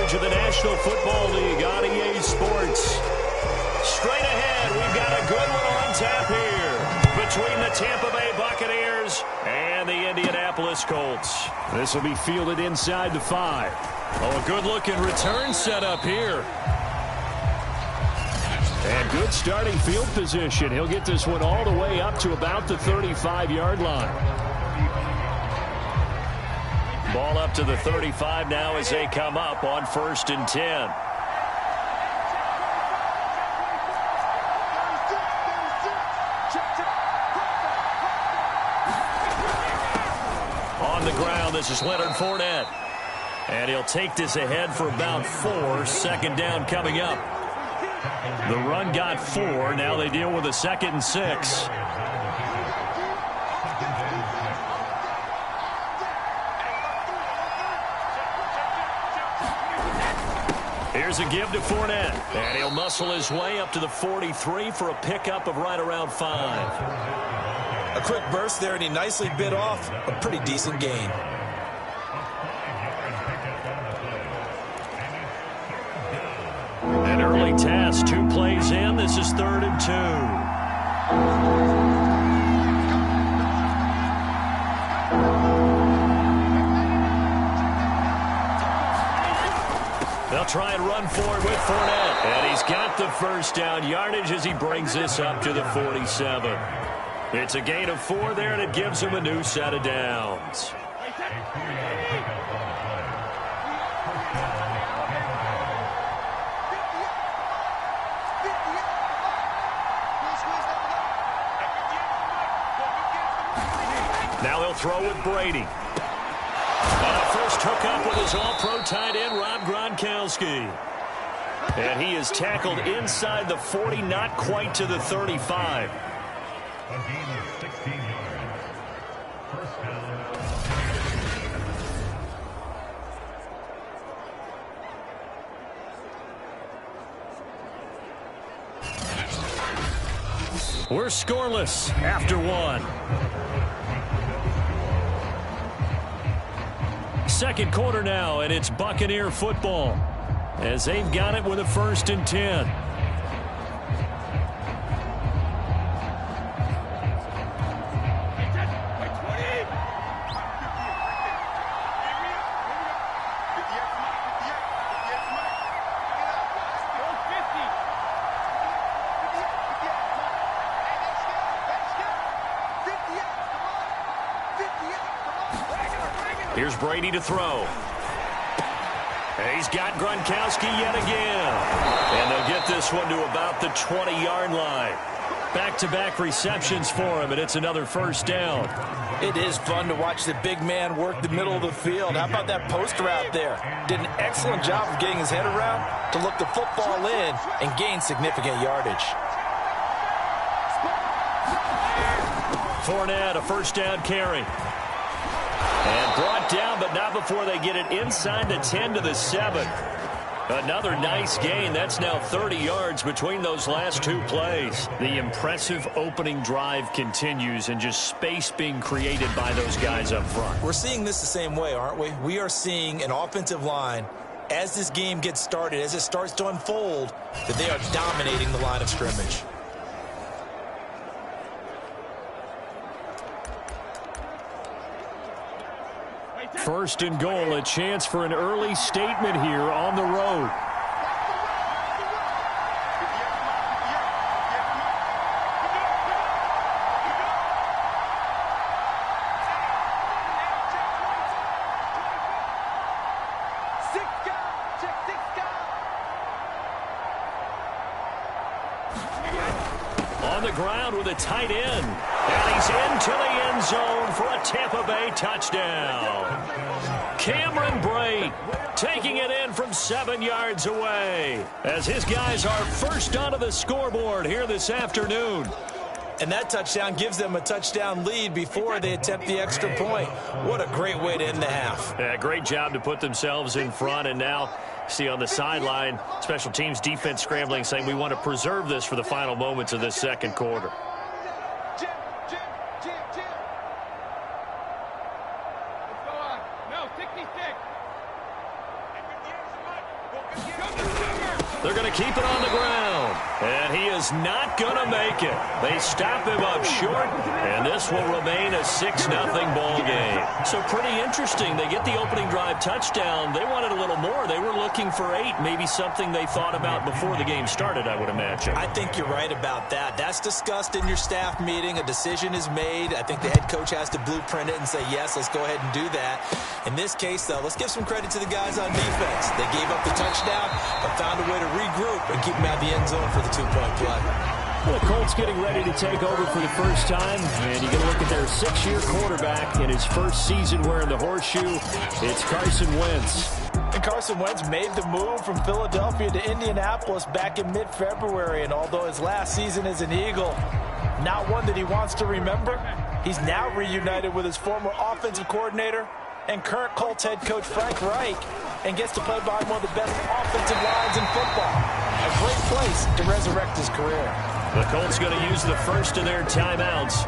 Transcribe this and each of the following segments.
coverage of the National Football League on EA Sports. Straight ahead, we've got a good one on tap here between the Tampa Bay Buccaneers and the Indianapolis Colts. This will be fielded inside the 5. Oh, a good-looking return set up here. And good starting field position. He'll get this one all the way up to about the 35-yard line. Ball up to the 35 now as they come up on 1st and 10. On the ground, this is Leonard Fournette. And he'll take this ahead for about 4. 2nd down coming up. The run got 4. Now they deal with a 2nd and 6. Here's a give to Fournette. And he'll muscle his way up to the 43 for a pickup of right around 5. A quick burst there, and he nicely bit off a pretty decent gain. An early task, 2 plays in. This is 3rd and 2. They'll try and run forward with Fournette. And he's got the 1st down yardage as he brings this up to the 47. It's a gain of 4 there, and it gives him a new set of downs. Now he'll throw with Brady. First hookup with his all-pro tight end, Rob Gronkowski. And he is tackled inside the 40, not quite to the 35. A gain of 16 yards. 1st down. We're scoreless after 1. 2nd quarter now, and it's Buccaneer football as they've got it with a 1st and 10. Here's Brady to throw. He's got Gronkowski yet again. And they'll get this one to about the 20-yard line. Back-to-back receptions for him, and it's another 1st down. It is fun to watch the big man work the middle of the field. How about that post route there? Did an excellent job of getting his head around to look the football in and gain significant yardage. Fournette, a 1st down carry. And brought down, but not before they get it inside the 10 to the 7. Another nice gain. That's now 30 yards between those last 2 plays. The impressive opening drive continues, and just space being created by those guys up front. We're seeing this the same way, aren't we? We are seeing an offensive line, as this game gets started, as it starts to unfold, that they are dominating the line of scrimmage. First and goal, a chance for an early statement here on the road. On the ground with a tight end. And he's into the end zone for a Tampa Bay touchdown. Cameron Brate taking it in from 7 yards away as his guys are first onto the scoreboard here this afternoon. And that touchdown gives them a touchdown lead before they attempt the extra point. What a great way to end the half. Yeah, great job to put themselves in front, and now see on the sideline, special teams defense scrambling, saying we want to preserve this for the final moments of this 2nd quarter. They're going to keep it on the ground. And he is not going to make it. They stop him up short, and this will remain a 6-0 ball game. So pretty interesting. They get the opening drive touchdown. They wanted a little more. They were looking for 8, maybe something they thought about before the game started, I would imagine. I think you're right about that. That's discussed in your staff meeting. A decision is made. I think the head coach has to blueprint it and say, yes, let's go ahead and do that. In this case, though, let's give some credit to the guys on defense. They gave up the touchdown, but found a way to regroup and keep them out of the end zone for the 2-point play. Well, the Colts getting ready to take over for the first time, and you can look at their 6-year quarterback in his first season wearing the horseshoe. It's Carson Wentz. And Carson Wentz made the move from Philadelphia to Indianapolis back in mid-February, and although his last season as an Eagle, not one that he wants to remember, he's now reunited with his former offensive coordinator and current Colts head coach Frank Reich, and gets to play behind one of the best offensive lines in football. A great place to resurrect his career. The Colts going to use the first of their timeouts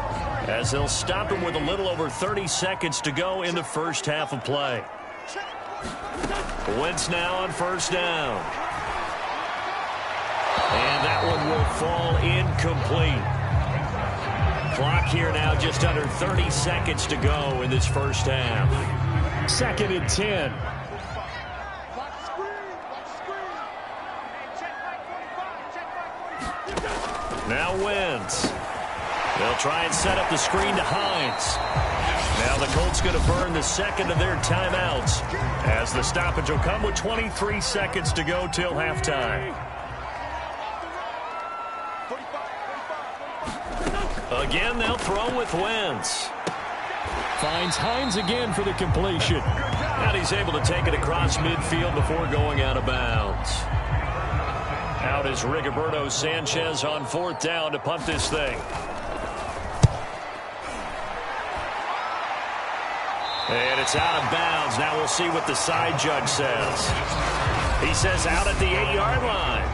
as they'll stop him with a little over 30 seconds to go in the first half of play. Wentz now on first down. And that one will fall incomplete. Clock here now just under 30 seconds to go in this first half. 2nd and 10. Now Wentz. They'll try and set up the screen to Hines. Now the Colts going to burn the second of their timeouts as the stoppage will come with 23 seconds to go till halftime. Again, they'll throw with Wentz. Finds Hines again for the completion. And he's able to take it across midfield before going out of bounds. Out is Rigoberto Sanchez on 4th down to punt this thing. And it's out of bounds. Now we'll see what the side judge says. He says out at the 8-yard line.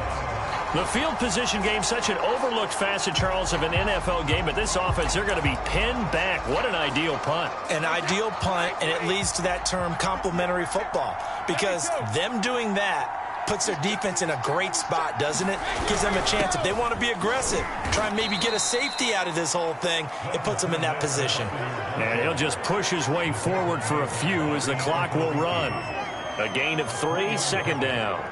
The field position game, such an overlooked facet, Charles, of an NFL game. But this offense, they're going to be pinned back. What an ideal punt. An ideal punt, and it leads to that term complementary football. Because them doing that puts their defense in a great spot, doesn't it? Gives them a chance. If they want to be aggressive, try and maybe get a safety out of this whole thing, it puts them in that position. And he'll just push his way forward for a few as the clock will run. A gain of 3, 2nd down.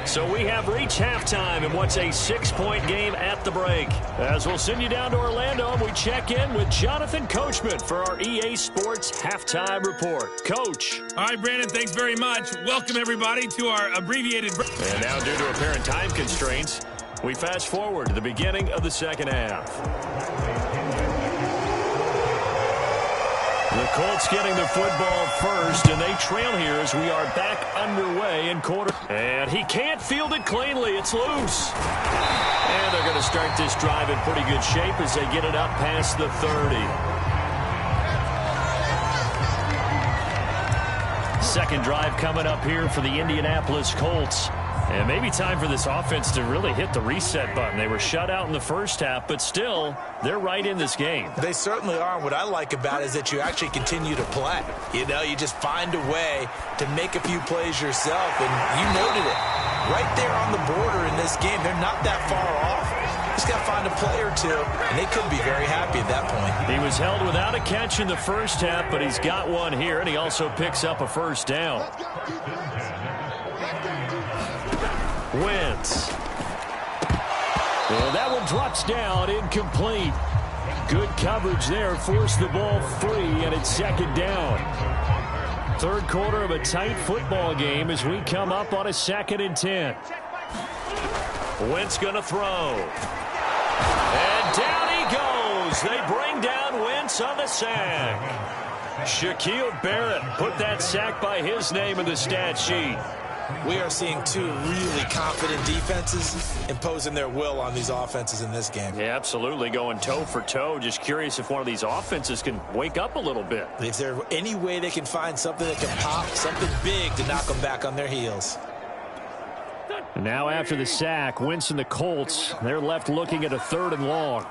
So we have reached halftime in what's a 6-point game at the break. As we'll send you down to Orlando, and we check in with Jonathan Coachman for our EA Sports Halftime Report. Coach. All right, Brandon, thanks very much. Welcome, everybody, to our abbreviated break. And now, due to apparent time constraints, we fast forward to the beginning of the second half. The Colts getting the football first, and they trail here as we are back underway in quarter. And he can't field it cleanly. It's loose. And they're going to start this drive in pretty good shape as they get it up past the 30. Second drive coming up here for the Indianapolis Colts. And maybe time for this offense to really hit the reset button. They were shut out in the first half, but still, they're right in this game. They certainly are. What I like about it is that you actually continue to play. You know, you just find a way to make a few plays yourself, and you noted it. Right there on the border in this game, they're not that far off. Just got to find a play or two, and they could be very happy at that point. He was held without a catch in the first half, but he's got one here, and he also picks up a first down. Wentz. Well, that one drops down, incomplete. Good coverage there, forced the ball free, and it's 2nd down. 3rd quarter of a tight football game as we come up on a 2nd and 10. Wentz gonna throw. And down he goes. They bring down Wentz on the sack. Shaquille Barrett put that sack by his name in the stat sheet. We are seeing two really confident defenses imposing their will on these offenses in this game. Yeah, absolutely, going toe for toe. Just curious if one of these offenses can wake up a little bit. Is there any way they can find something that can pop, something big to knock them back on their heels? And now after the sack, Wentz and the Colts, they're left looking at a 3rd and long.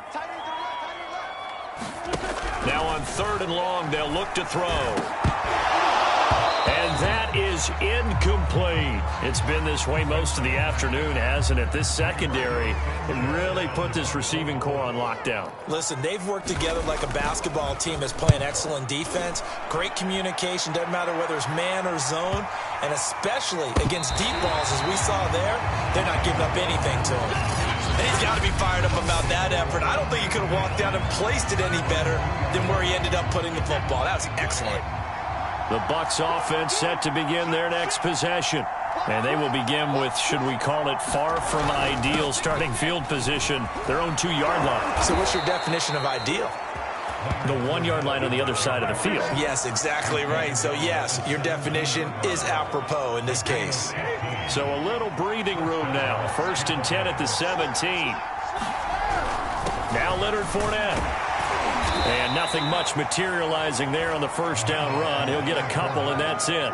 Now on 3rd and long, they'll look to throw. And that is is incomplete. It's been this way most of the afternoon, hasn't it? This secondary it really put this receiving core on lockdown. Listen, they've worked together like a basketball team that's playing excellent defense. Great communication, doesn't matter whether it's man or zone. And especially against deep balls, as we saw there, they're not giving up anything to him. And he's got to be fired up about that effort. I don't think he could have walked down and placed it any better than where he ended up putting the football. That's excellent. The Bucs offense set to begin their next possession. And they will begin with, should we call it, far from ideal starting field position, their own 2-yard line. So what's your definition of ideal? The 1-yard line on the other side of the field. Yes, exactly right. So, yes, your definition is apropos in this case. So a little breathing room now. 1st and 10 at the 17. Now Leonard Fournette. And nothing much materializing there on the first down run. He'll get a couple, and that's it.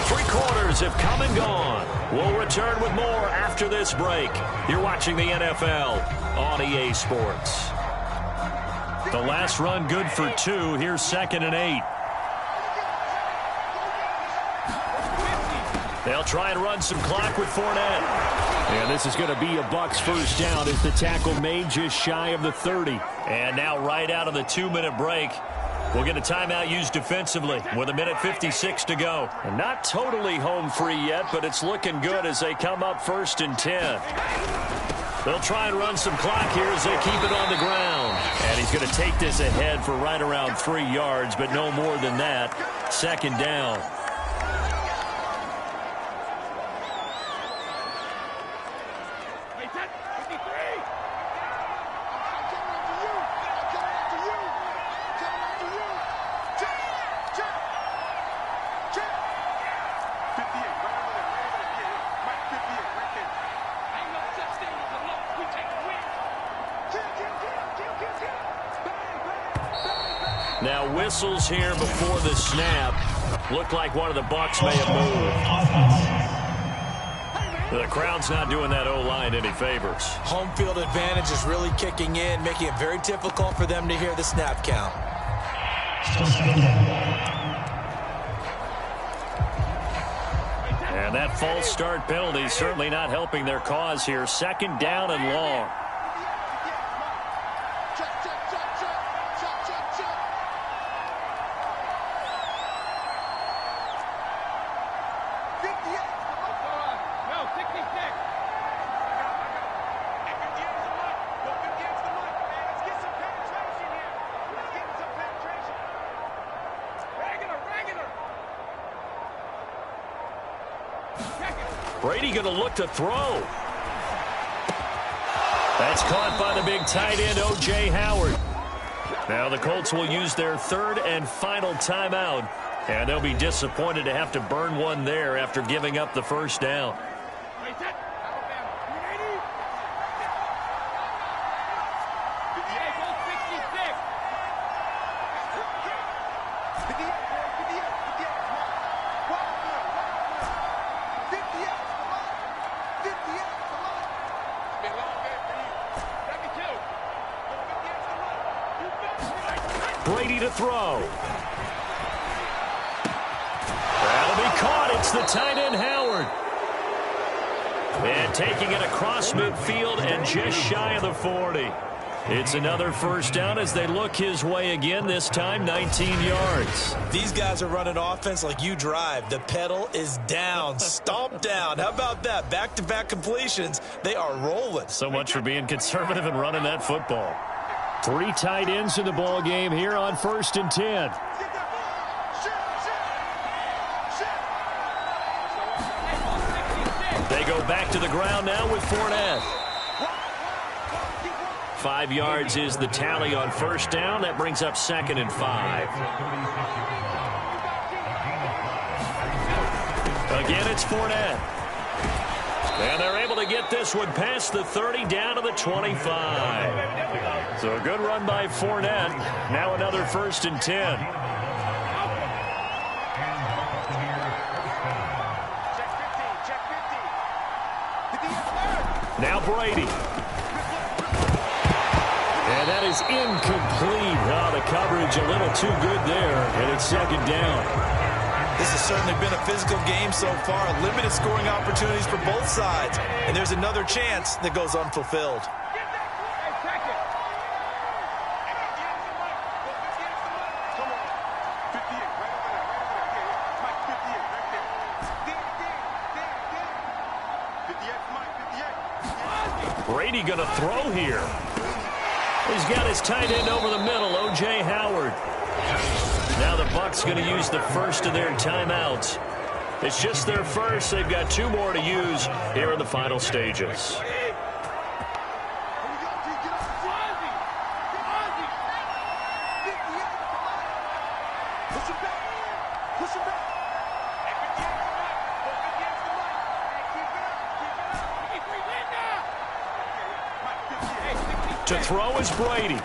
Three quarters have come and gone. We'll return with more after this break. You're watching the NFL on EA Sports. The last run good for 2. Here's 2nd and 8. They'll try and run some clock with Fournette. And this is going to be a Bucs first down as the tackle made just shy of the 30. And now right out of the 2-minute break, we'll get a timeout used defensively with 1:56 to go. And not totally home free yet, but it's looking good as they come up 1st and 10. They'll try and run some clock here as they keep it on the ground. And he's going to take this ahead for right around 3 yards, but no more than that. 2nd down. Now whistles here before the snap. Looked like one of the Bucs may have moved. The crowd's not doing that O-line any favors. Home field advantage is really kicking in, making it very difficult for them to hear the snap count. And that false start penalty certainly not helping their cause here. 2nd down and long. Brady going to look to throw. That's caught by the big tight end, O.J. Howard. Now the Colts will use their 3rd and final timeout, and they'll be disappointed to have to burn one there after giving up the first down. Brady to throw. That'll be caught. It's the tight end, Howard. And taking it across midfield and just shy of the 40. It's another first down as they look his way again, this time 19 yards. These guys are running offense like you drive. The pedal is down, stomped down. How about that? Back-to-back completions. They are rolling. So much for being conservative and running that football. 3 tight ends in the ball game here on 1st and 10. They go back to the ground now with Fournette. 5 yards is the tally on first down. That brings up 2nd and 5. Again, it's Fournette. And they're able to get this one past the 30 down to the 25. So a good run by Fournette. Now another 1st and 10. Now Brady. And that is incomplete. Oh, the coverage a little too good there, and it's second down. This has certainly been a physical game so far. Limited scoring opportunities for both sides. And there's another chance that goes unfulfilled. Brady going to throw here. He's got his tight end over the middle, O.J. Howard. Now the Bucs going to use the first of their timeouts. It's just their first. They've got 2 more to use here in the final stages. To throw is Brady.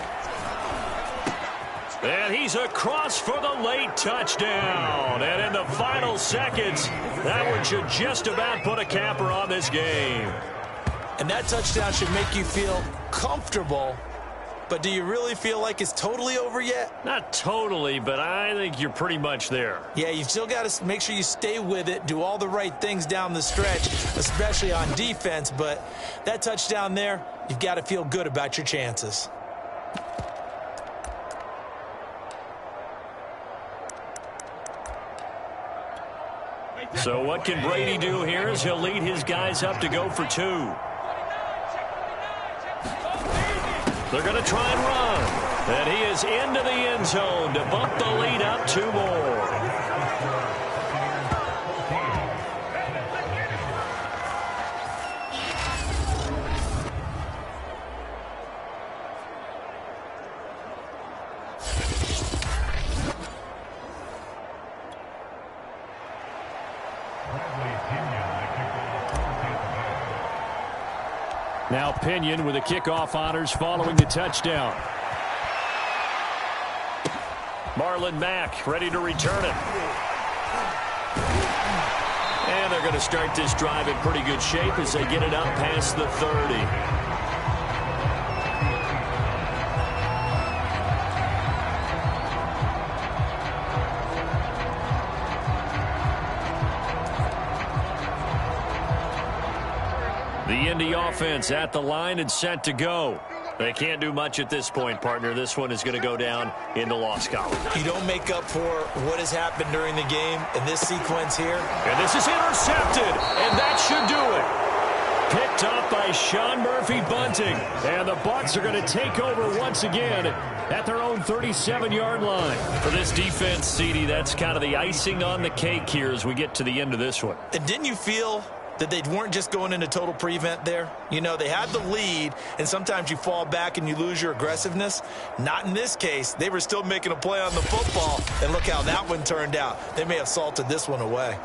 And he's across for the late touchdown. And in the final seconds, that one should just about put a capper on this game. And that touchdown should make you feel comfortable. But do you really feel like it's totally over yet? Not totally, but I think you're pretty much there. Yeah, you've still got to make sure you stay with it, do all the right things down the stretch, especially on defense. But that touchdown there, you've got to feel good about your chances. So what can Brady do here as he'll lead his guys up to go for 2. They're going to try and run. And he is into the end zone to bump the lead up 2 more. Now Pinion with the kickoff honors following the touchdown. Marlon Mack ready to return it. And they're going to start this drive in pretty good shape as they get it up past the 30. The Indy offense at the line and set to go. They can't do much at this point, partner. This one is going to go down in the loss column. You don't make up for what has happened during the game in this sequence here. And this is intercepted, and that should do it. Picked up by Sean Murphy Bunting. And the Bucs are going to take over once again at their own 37-yard line. For this defense, CD, that's kind of the icing on the cake here as we get to the end of this one. And didn't you feel that they weren't just going into total prevent there? You know, they had the lead, and sometimes you fall back and you lose your aggressiveness. Not in this case. They were still making a play on the football, and look how that one turned out. They may have salted this one away.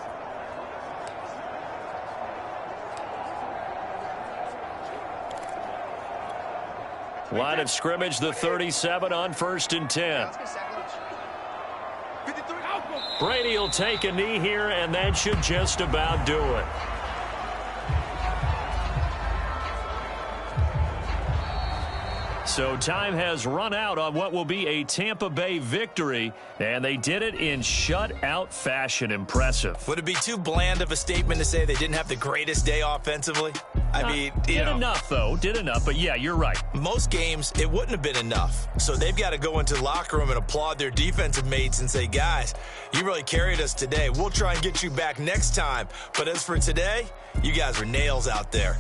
Line of scrimmage, the 37 on 1st and 10. Brady will take a knee here, and that should just about do it. So time has run out on what will be a Tampa Bay victory, and they did it in shutout fashion. Impressive. Would it be too bland of a statement to say they didn't have the greatest day offensively? I mean, did enough, though. Did enough, but yeah, you're right. Most games, it wouldn't have been enough. So they've got to go into the locker room and applaud their defensive mates and say, guys, you really carried us today. We'll try and get you back next time. But as for today, you guys are nails out there.